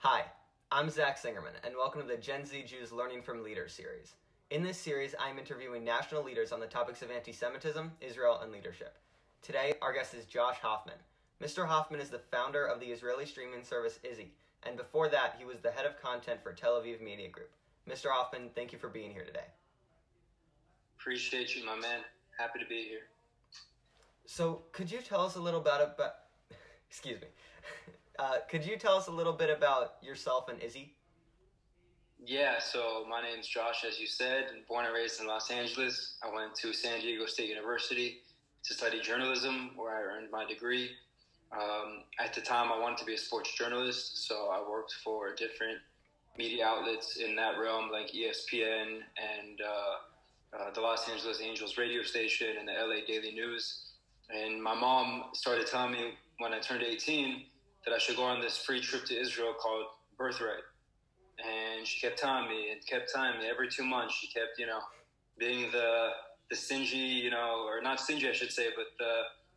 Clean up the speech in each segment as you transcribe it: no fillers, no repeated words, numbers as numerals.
Hi, I'm Zach Singerman, and welcome to the Gen Z Jews Learning from Leaders series. In this series, I'm interviewing national leaders on the topics of anti-Semitism, Israel, and leadership. Today, our guest is Josh Hoffman. Mr. Hoffman is the founder of the Israeli streaming service Izzy, and before that, he was the head of content for Tel Aviv Media Group. Mr. Hoffman, thank you for being here today. Appreciate you, my man. Happy to be here. So, could you tell us a little bit about... Excuse me. Could you tell us a little bit about yourself and Izzy? Yeah, so my name's Josh, as you said, born and raised in Los Angeles. I went to San Diego State University to study journalism, where I earned my degree. At the time, I wanted to be a sports journalist, so I worked for different media outlets in that realm, like ESPN and the Los Angeles Angels radio station and the LA Daily News. And my mom started telling me when I turned 18 that I should go on this free trip to Israel called Birthright. And she kept telling me every 2 months. She kept, being the stingy, or not stingy, I should say, but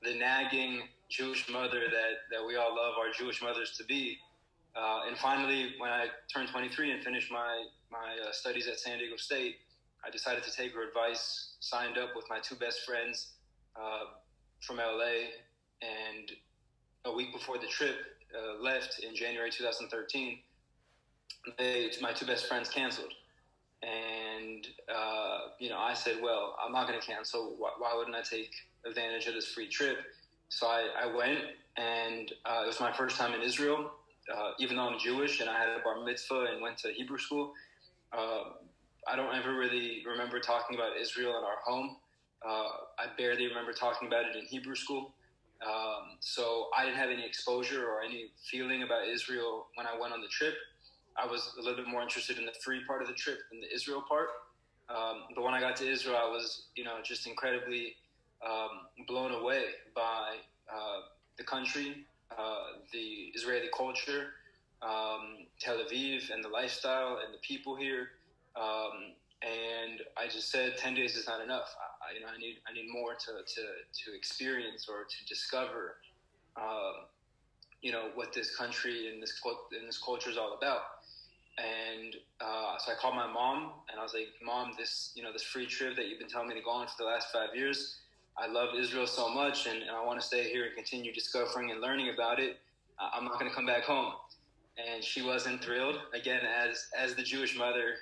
the nagging Jewish mother that we all love our Jewish mothers to be. And finally, when I turned 23 and finished my studies at San Diego State, I decided to take her advice, signed up with my two best friends from LA, and a week before the trip left in January 2013, my two best friends canceled. And, I said, well, I'm not going to cancel. Why wouldn't I take advantage of this free trip? So I went, and it was my first time in Israel, even though I'm Jewish and I had a bar mitzvah and went to Hebrew school. I don't ever really remember talking about Israel in our home. I barely remember talking about it in Hebrew school. So I didn't have any exposure or any feeling about Israel when I went on the trip. I was a little bit more interested in the free part of the trip than the Israel part. But when I got to Israel, I was, just incredibly blown away by the country, the Israeli culture, Tel Aviv and the lifestyle and the people here. And I just said 10 days is not enough. I need more to experience or to discover, what this country and this culture is all about. And so I called my mom and I was like, Mom, this free trip that you've been telling me to go on for the last 5 years, I love Israel so much and I want to stay here and continue discovering and learning about it. I'm not going to come back home. And she wasn't thrilled. Again, as the Jewish mother,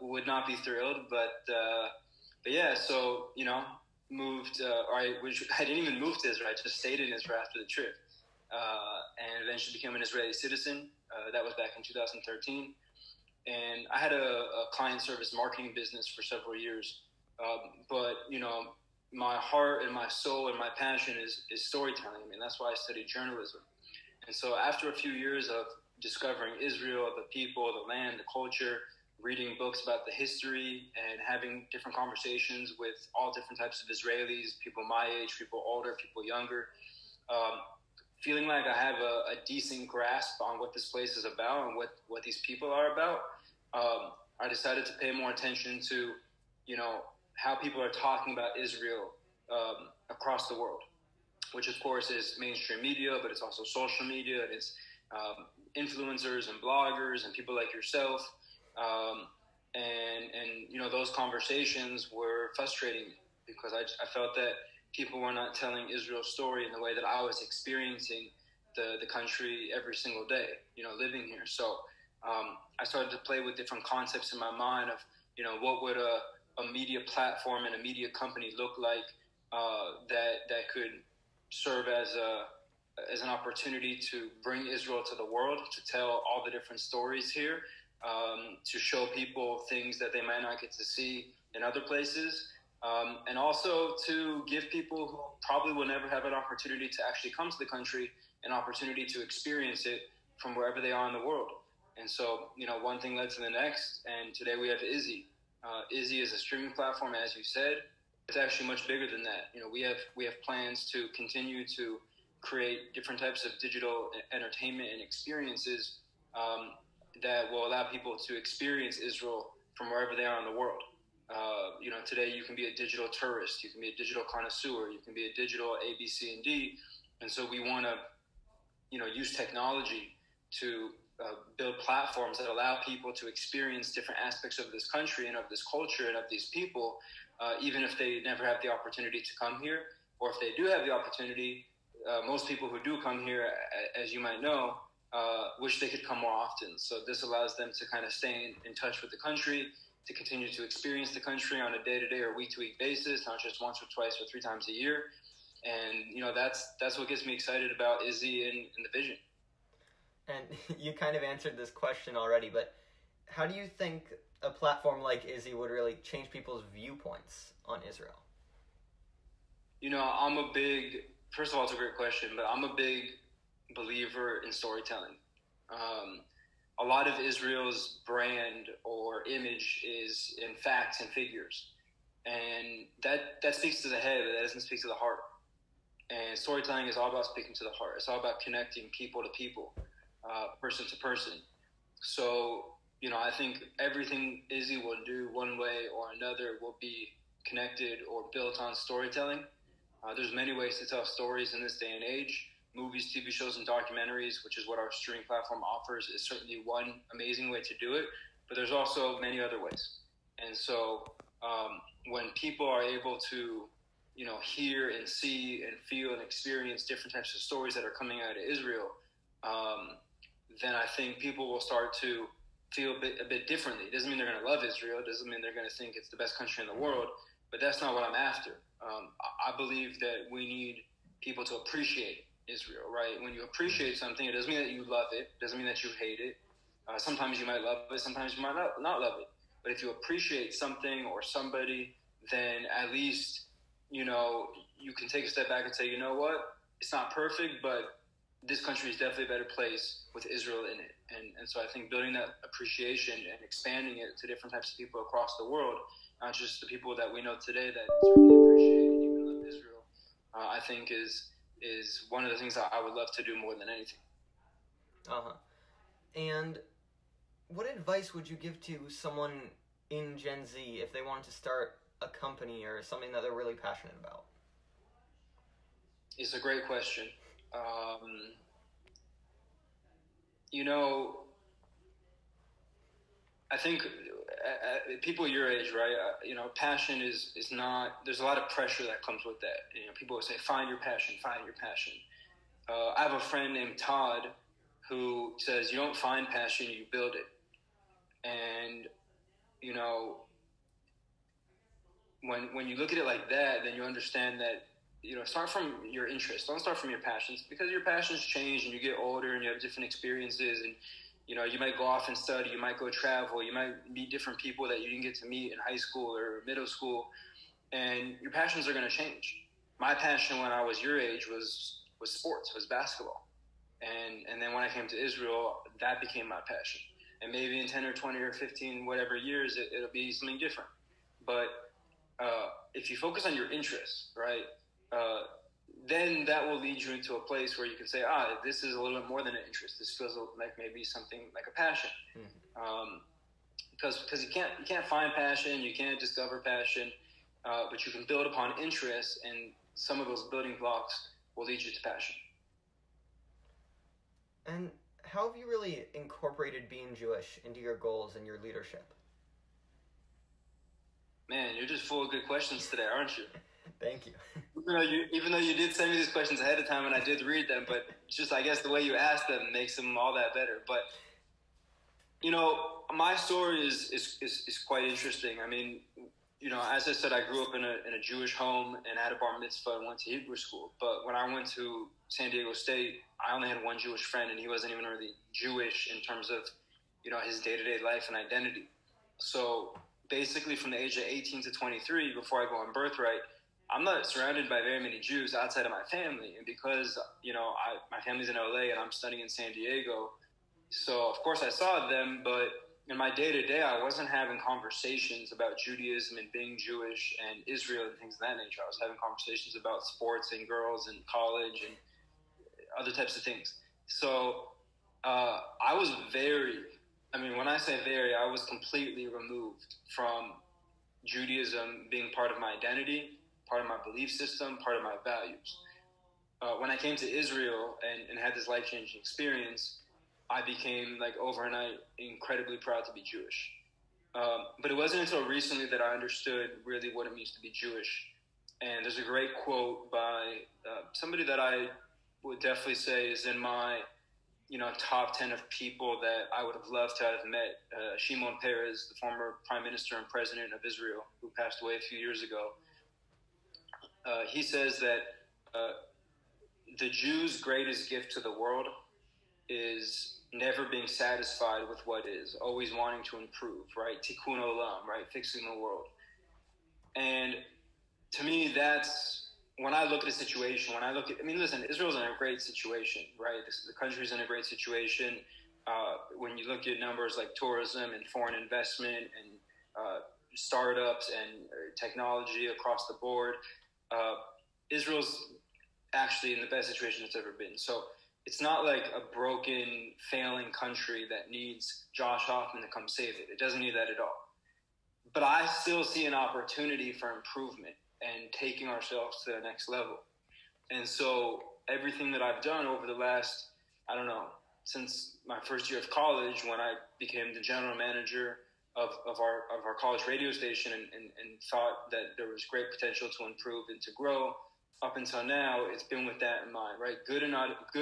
would not be thrilled, but yeah, so, moved, I didn't even move to Israel. I just stayed in Israel after the trip, and eventually became an Israeli citizen. That was back in 2013. And I had a client service marketing business for several years. But, my heart and my soul and my passion is storytelling. I mean, that's why I studied journalism. And so after a few years of discovering Israel, the people, the land, the culture, reading books about the history and having different conversations with all different types of Israelis, people my age, people older, people younger, feeling like I have a decent grasp on what this place is about and what these people are about, I decided to pay more attention to, how people are talking about Israel across the world, which of course is mainstream media, but it's also social media, and it's influencers and bloggers and people like yourself. And those conversations were frustrating me because I felt that people were not telling Israel's story in the way that I was experiencing the country every single day, living here. So I started to play with different concepts in my mind of, what would a media platform and a media company look like that could serve as an opportunity to bring Israel to the world, to tell all the different stories here, to show people things that they might not get to see in other places, and also to give people who probably will never have an opportunity to actually come to the country an opportunity to experience it from wherever they are in the world. And so, one thing led to the next, and today we have Izzy. Izzy is a streaming platform, as you said. It's actually much bigger than that. We have plans to continue to create different types of digital entertainment and experiences that will allow people to experience Israel from wherever they are in the world. Today you can be a digital tourist, you can be a digital connoisseur, you can be a digital A, B, C, and D. And so we want to, use technology to build platforms that allow people to experience different aspects of this country and of this culture and of these people, even if they never have the opportunity to come here, or if they do have the opportunity. Most people who do come here, as you might know, wish they could come more often. So this allows them to kind of stay in touch with the country, to continue to experience the country on a day-to-day or week-to-week basis, not just once or twice or 3 times a year. And, that's what gets me excited about Izzy and the vision. And you kind of answered this question already, but how do you think a platform like Izzy would really change people's viewpoints on Israel? First of all, it's a great question, but I'm a big believer in storytelling. A lot of Israel's brand or image is in facts and figures. And that speaks to the head, but that doesn't speak to the heart. And storytelling is all about speaking to the heart. It's all about connecting people to people, person to person. So, I think everything Izzy will do one way or another will be connected or built on storytelling. There's many ways to tell stories in this day and age. Movies, TV shows, and documentaries, which is what our streaming platform offers, is certainly one amazing way to do it. But there's also many other ways. And so when people are able to, hear and see and feel and experience different types of stories that are coming out of Israel, then I think people will start to feel a bit differently. It doesn't mean they're going to love Israel. It doesn't mean they're going to think it's the best country in the world. But that's not what I'm after. I believe that we need people to appreciate Israel, right? When you appreciate something, it doesn't mean that you love it. It doesn't mean that you hate it. Sometimes you might love it. Sometimes you might not love it. But if you appreciate something or somebody, then at least, you can take a step back and say, you know what? It's not perfect, but this country is definitely a better place with Israel in it. And so I think building that appreciation and expanding it to different types of people across the world, not just the people that we know today that certainly appreciate and even love Israel, I think is one of the things that I would love to do more than anything. And what advice would you give to someone in Gen Z if they wanted to start a company or something that they're really passionate about? It's a great question. I think people your age, right? Passion is not. There's a lot of pressure that comes with that. People will say, "Find your passion. Find your passion." I have a friend named Todd who says, "You don't find passion, you build it." And when you look at it like that, then you understand that start from your interests. Don't start from your passions, because your passions change and you get older and you have different experiences, and you might go off and study, you might go travel, you might meet different people that you didn't get to meet in high school or middle school, and your passions are going to change. My passion when I was your age was sports, was basketball. And then when I came to Israel, that became my passion. And maybe in 10 or 20 or 15, whatever years, it'll be something different. But if you focus on your interests, right, then that will lead you into a place where you can say, this is a little bit more than an interest. This feels like maybe something like a passion. Because you can't find passion, you can't discover passion, but you can build upon interests, and some of those building blocks will lead you to passion. And how have you really incorporated being Jewish into your goals and your leadership? Man, you're just full of good questions today, aren't you? Thank you. Even though you did send me these questions ahead of time and I did read them, but just, I guess, the way you asked them makes them all that better. But, my story is quite interesting. I mean, as I said, I grew up in a Jewish home and had a bar mitzvah and went to Hebrew school. But when I went to San Diego State, I only had one Jewish friend, and he wasn't even really Jewish in terms of, his day-to-day life and identity. So basically from the age of 18 to 23, before I go on birthright, I'm not surrounded by very many Jews outside of my family. And because, my family's in LA and I'm studying in San Diego, so of course I saw them, but in my day-to-day, I wasn't having conversations about Judaism and being Jewish and Israel and things of that nature. I was having conversations about sports and girls and college and other types of things. So I was when I say very, I was completely removed from Judaism being part of my identity, part of my belief system, part of my values. When I came to Israel and had this life-changing experience, I became like overnight incredibly proud to be Jewish. But it wasn't until recently that I understood really what it means to be Jewish. And there's a great quote by somebody that I would definitely say is in my, top 10 of people that I would have loved to have met. Shimon Peres, the former prime minister and president of Israel, who passed away a few years ago. He says that the Jews' greatest gift to the world is never being satisfied with what is, always wanting to improve, right? Tikkun olam, right? Fixing the world. And to me, that's when I look at a situation, listen, Israel's in a great situation, right? The country's in a great situation. When you look at numbers like tourism and foreign investment and startups and technology across the board, Israel's actually in the best situation it's ever been. So it's not like a broken, failing country that needs Josh Hoffman to come save it. It doesn't need that at all. But I still see an opportunity for improvement and taking ourselves to the next level. And so everything that I've done over the last, since my first year of college, when I became the general manager of our college radio station and thought that there was great potential to improve and to grow, up until now, it's been with that in mind, right? Good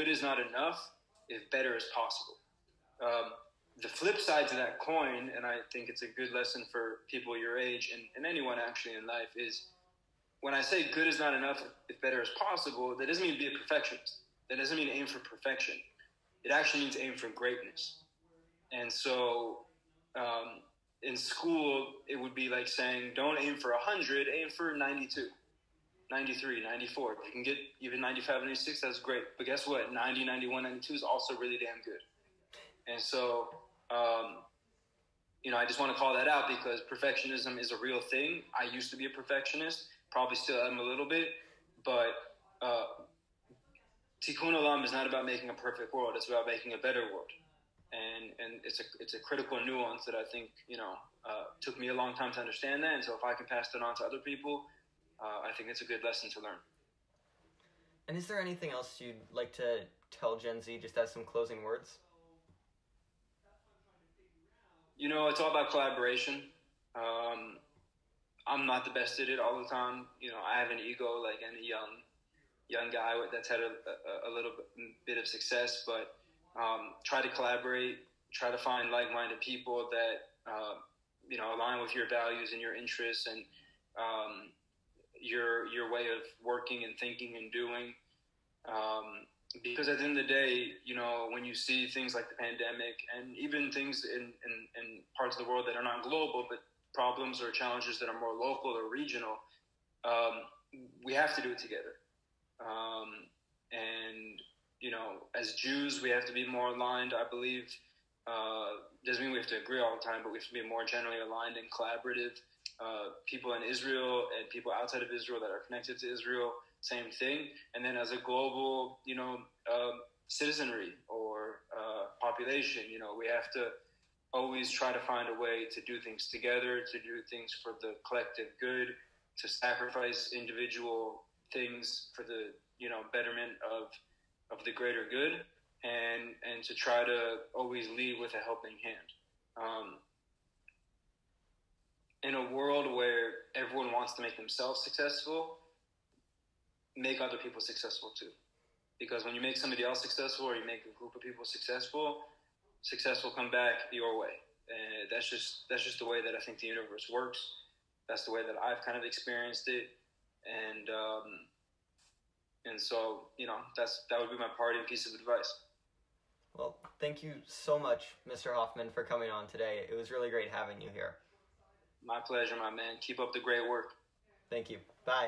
is not enough if better is possible. The flip side to that coin, and I think it's a good lesson for people your age and anyone actually in life, is when I say good is not enough if better is possible, that doesn't mean be a perfectionist. That doesn't mean aim for perfection. It actually means aim for greatness. And so in school, it would be like saying, don't aim for 100, aim for 92. 93, 94. If you can get even 95, 96, that's great. But guess what? 90, 91, 92 is also really damn good. And so, I just want to call that out because perfectionism is a real thing. I used to be a perfectionist, probably still am a little bit, but Tikkun Olam is not about making a perfect world. It's about making a better world. And it's a critical nuance that I think, took me a long time to understand that. And so if I can pass that on to other people, I think it's a good lesson to learn. And is there anything else you'd like to tell Gen Z just as some closing words? It's all about collaboration. I'm not the best at it all the time. I have an ego like any young guy that's had a little bit of success, but try to collaborate, try to find like-minded people that, align with your values and your interests and your way of working and thinking and doing. Because at the end of the day, when you see things like the pandemic and even things in parts of the world that are not global, but problems or challenges that are more local or regional, we have to do it together. And, as Jews, we have to be more aligned, I believe. Doesn't mean we have to agree all the time, but we have to be more generally aligned and collaborative. People in Israel and people outside of Israel that are connected to Israel, same thing. And then as a global, citizenry or population, we have to always try to find a way to do things together, to do things for the collective good, to sacrifice individual things for the, betterment of the greater good, and to try to always lead with a helping hand. In a world where everyone wants to make themselves successful, make other people successful too. Because when you make somebody else successful or you make a group of people successful, success will come back your way. And that's just the way that I think the universe works. That's the way that I've kind of experienced it. And so, that would be my parting piece of advice. Well, thank you so much, Mr. Hoffman, for coming on today. It was really great having you here. My pleasure, my man. Keep up the great work. Thank you. Bye.